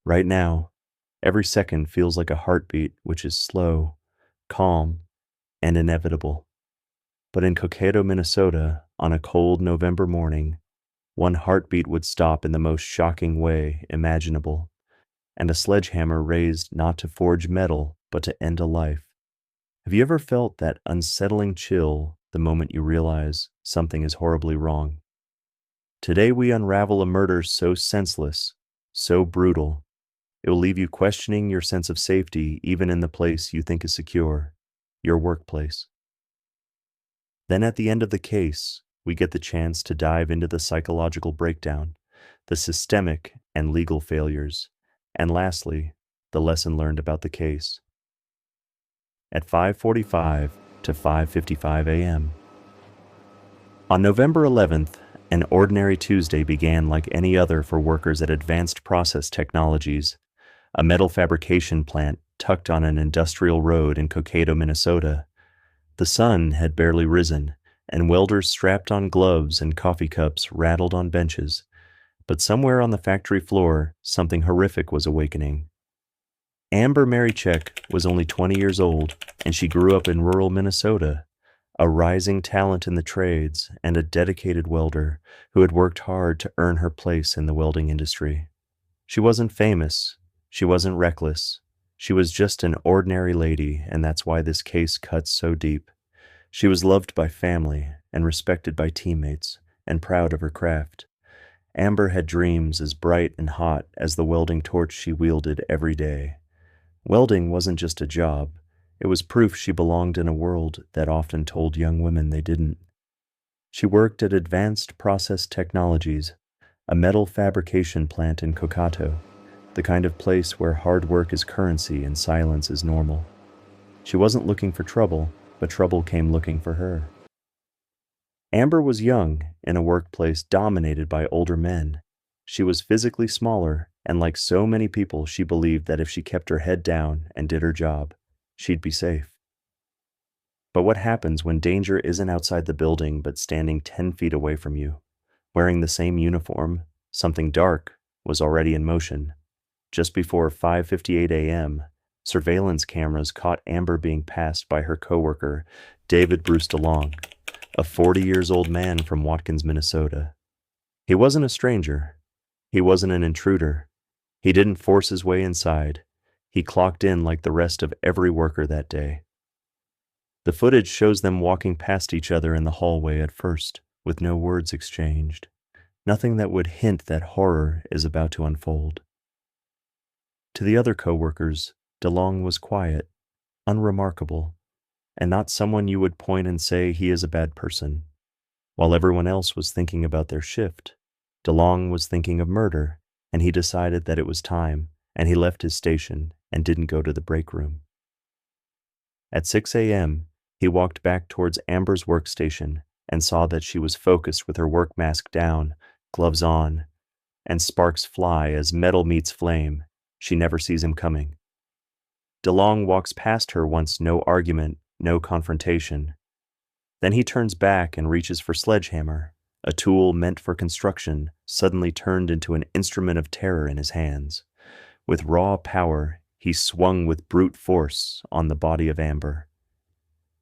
Right now, every second feels like a heartbeat, which is slow, calm, and inevitable. But in Cokato, Minnesota, on a cold November morning, one heartbeat would stop in the most shocking way imaginable, and a sledgehammer raised not to forge metal, but to end a life. Have you ever felt that unsettling chill the moment you realize something is horribly wrong? Today we unravel a murder so senseless, so brutal, it will leave you questioning your sense of safety even in the place you think is secure, your workplace. Then at the end of the case, we get the chance to dive into the psychological breakdown, the systemic and legal failures, and lastly, the lesson learned about the case. At 5:45 to 5:55 a.m. On November 11th, an ordinary Tuesday began like any other for workers at Advanced Process Technologies, a metal fabrication plant tucked on an industrial road in Cokato, Minnesota. The sun had barely risen, and welders strapped on gloves and coffee cups rattled on benches. But somewhere on the factory floor, something horrific was awakening. Amber Marychek was only 20 years old, and she grew up in rural Minnesota, a rising talent in the trades and a dedicated welder who had worked hard to earn her place in the welding industry. She wasn't famous, she wasn't reckless, she was just an ordinary lady, and that's why this case cuts so deep. She was loved by family and respected by teammates, and proud of her craft. Amber had dreams as bright and hot as the welding torch she wielded every day. Welding wasn't just a job, it was proof she belonged in a world that often told young women they didn't. She worked at Advanced Process Technologies, a metal fabrication plant in Cokato, the kind of place where hard work is currency and silence is normal. She wasn't looking for trouble, but trouble came looking for her. Amber was young, in a workplace dominated by older men. She was physically smaller, and like so many people, she believed that if she kept her head down and did her job, she'd be safe. But what happens when danger isn't outside the building but standing 10 feet away from you? Wearing the same uniform, something dark was already in motion. Just before 5:58 a.m., surveillance cameras caught Amber being passed by her coworker, David Bruce DeLong, a 40-years-old man from Watkins, Minnesota. He wasn't a stranger. He wasn't an intruder. He didn't force his way inside. He clocked in like the rest of every worker that day. The footage shows them walking past each other in the hallway at first, with no words exchanged. Nothing that would hint that horror is about to unfold. To the other coworkers, DeLong was quiet, unremarkable, and not someone you would point and say he is a bad person. While everyone else was thinking about their shift, DeLong was thinking of murder, and he decided that it was time, and he left his station and didn't go to the break room. At 6 a.m., he walked back towards Amber's workstation and saw that she was focused with her work mask down, gloves on, and sparks fly as metal meets flame. She never sees him coming. DeLong walks past her once, no argument, no confrontation. Then he turns back and reaches for sledgehammer, a tool meant for construction, suddenly turned into an instrument of terror in his hands. With raw power, he swung with brute force on the body of Amber.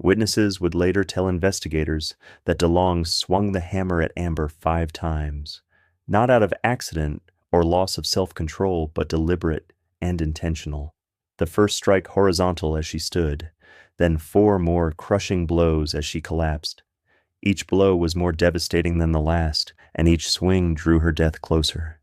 Witnesses would later tell investigators that DeLong swung the hammer at Amber 5 times, not out of accident or loss of self-control, but deliberate and intentional. The first strike horizontal as she stood, then 4 more crushing blows as she collapsed. Each blow was more devastating than the last, and each swing drew her death closer.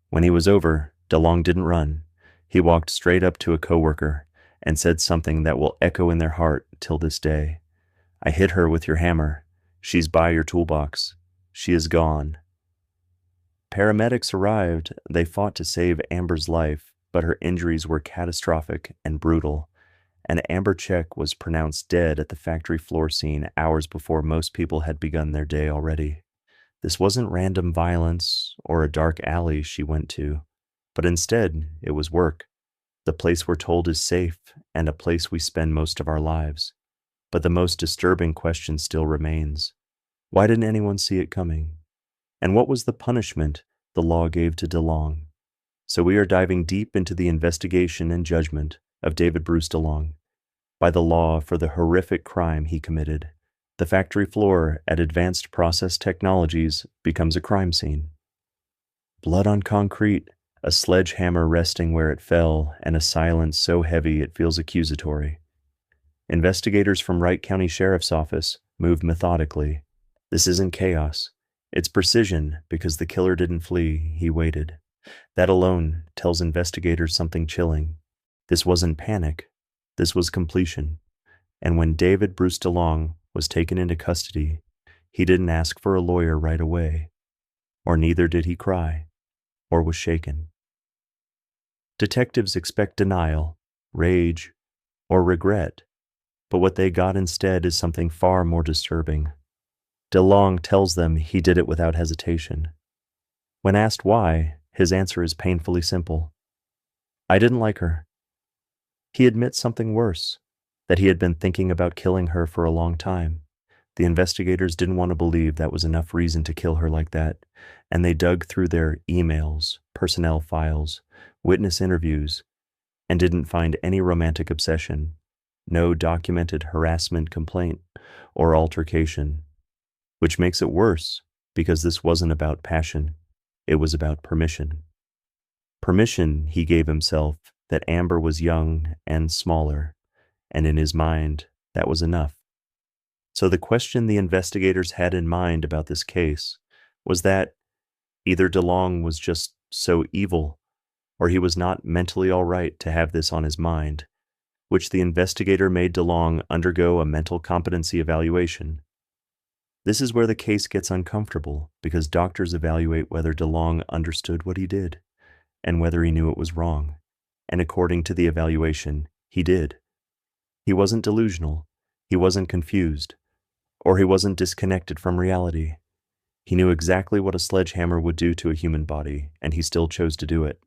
When he was over, DeLong didn't run. He walked straight up to a coworker and said something that will echo in their heart till this day. "I hit her with your hammer. She's by your toolbox. She is gone." Paramedics arrived. They fought to save Amber's life, but her injuries were catastrophic and brutal, and Amber Check was pronounced dead at the factory floor scene hours before most people had begun their day already. This wasn't random violence or a dark alley she went to, but instead it was work, the place we're told is safe and a place we spend most of our lives. But the most disturbing question still remains. Why didn't anyone see it coming? And what was the punishment the law gave to DeLong? So we are diving deep into the investigation and judgment of David Bruce DeLong by the law for the horrific crime he committed. The factory floor at Advanced Process Technologies becomes a crime scene. Blood on concrete, a sledgehammer resting where it fell, and a silence so heavy it feels accusatory. Investigators from Wright County Sheriff's Office move methodically. This isn't chaos. It's precision because the killer didn't flee, he waited. That alone tells investigators something chilling. This wasn't panic. This was completion. And when David Bruce DeLong was taken into custody, he didn't ask for a lawyer right away, or neither did he cry, or was shaken. Detectives expect denial, rage, or regret, but what they got instead is something far more disturbing. DeLong tells them he did it without hesitation. When asked why, his answer is painfully simple. I didn't like her. He admits something worse, that he had been thinking about killing her for a long time. The investigators didn't want to believe that was enough reason to kill her like that, and they dug through their emails, personnel files, witness interviews, and didn't find any romantic obsession, no documented harassment complaint or altercation, which makes it worse because this wasn't about passion, it was about permission. Permission he gave himself that Amber was young and smaller, and in his mind, that was enough. So the question the investigators had in mind about this case was that either DeLong was just so evil, or he was not mentally all right to have this on his mind, which the investigator made DeLong undergo a mental competency evaluation. This is where the case gets uncomfortable, because doctors evaluate whether DeLong understood what he did, and whether he knew it was wrong. And according to the evaluation, he did. He wasn't delusional, he wasn't confused, or he wasn't disconnected from reality. He knew exactly what a sledgehammer would do to a human body, and he still chose to do it.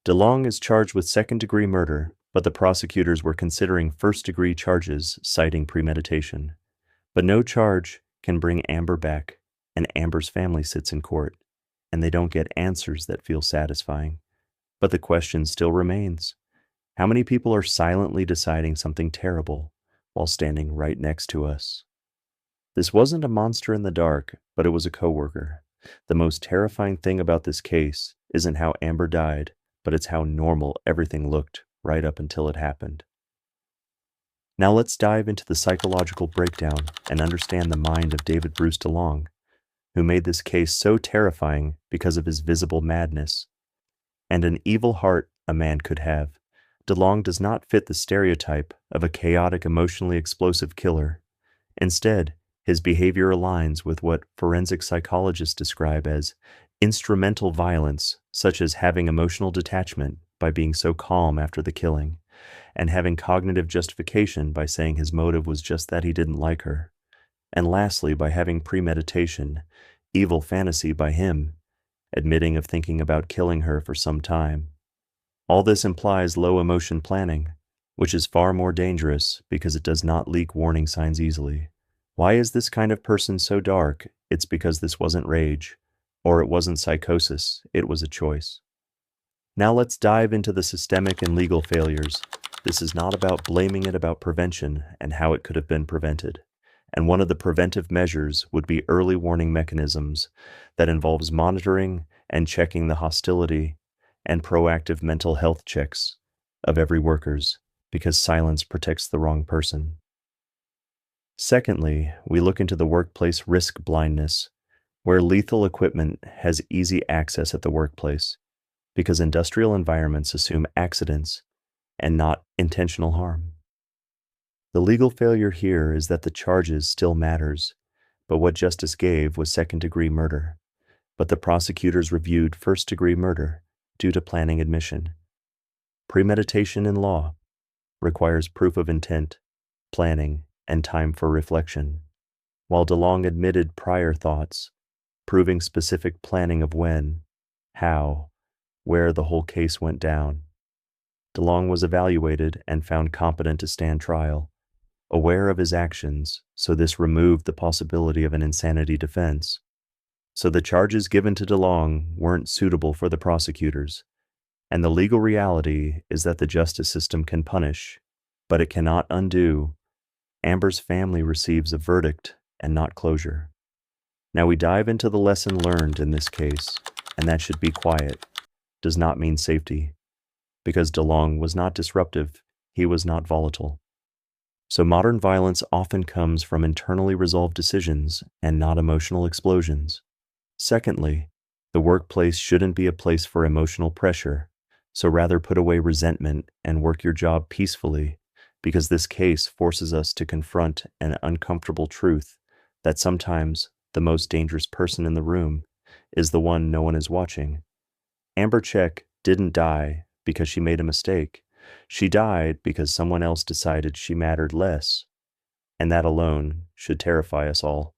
DeLong is charged with second-degree murder, but the prosecutors were considering first-degree charges, citing premeditation. But no charge can bring Amber back, and Amber's family sits in court, and they don't get answers that feel satisfying. But the question still remains. How many people are silently deciding something terrible while standing right next to us? This wasn't a monster in the dark, but it was a coworker. The most terrifying thing about this case isn't how Amber died, but it's how normal everything looked right up until it happened. Now let's dive into the psychological breakdown and understand the mind of David Bruce DeLong, who made this case so terrifying because of his visible madness. And an evil heart a man could have. DeLong does not fit the stereotype of a chaotic, emotionally explosive killer. Instead, his behavior aligns with what forensic psychologists describe as instrumental violence, such as having emotional detachment by being so calm after the killing, and having cognitive justification by saying his motive was just that he didn't like her, and lastly, by having premeditation, evil fantasy by him, admitting of thinking about killing her for some time. All this implies low emotion planning, which is far more dangerous because it does not leak warning signs easily. Why is this kind of person so dark? It's because this wasn't rage, or it wasn't psychosis, it was a choice. Now let's dive into the systemic and legal failures. This is not about blaming it, about prevention and how it could have been prevented. And one of the preventive measures would be early warning mechanisms that involves monitoring and checking the hostility and proactive mental health checks of every workers, because silence protects the wrong person. Secondly, we look into the workplace risk blindness, where lethal equipment has easy access at the workplace, because industrial environments assume accidents and not intentional harm. The legal failure here is that the charges still matters, but what justice gave was second-degree murder, but the prosecutors reviewed first-degree murder due to planning admission. Premeditation in law requires proof of intent, planning, and time for reflection, while DeLong admitted prior thoughts, proving specific planning of when, how, where the whole case went down. DeLong was evaluated and found competent to stand trial, aware of his actions, so this removed the possibility of an insanity defense. So the charges given to DeLong weren't suitable for the prosecutors, and the legal reality is that the justice system can punish, but it cannot undo. Amber's family receives a verdict and not closure. Now we dive into the lesson learned in this case, and that should be quiet does not mean safety, because DeLong was not disruptive, he was not volatile. So modern violence often comes from internally resolved decisions and not emotional explosions. Secondly, the workplace shouldn't be a place for emotional pressure, so rather put away resentment and work your job peacefully, because this case forces us to confront an uncomfortable truth that sometimes the most dangerous person in the room is the one no one is watching. Amber Check didn't die because she made a mistake. She died because someone else decided she mattered less, and that alone should terrify us all.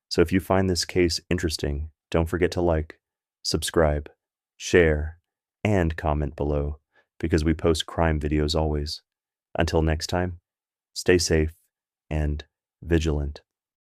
So if you find this case interesting, don't forget to like, subscribe, share, and comment below, because we post crime videos always. Until next time, stay safe and vigilant.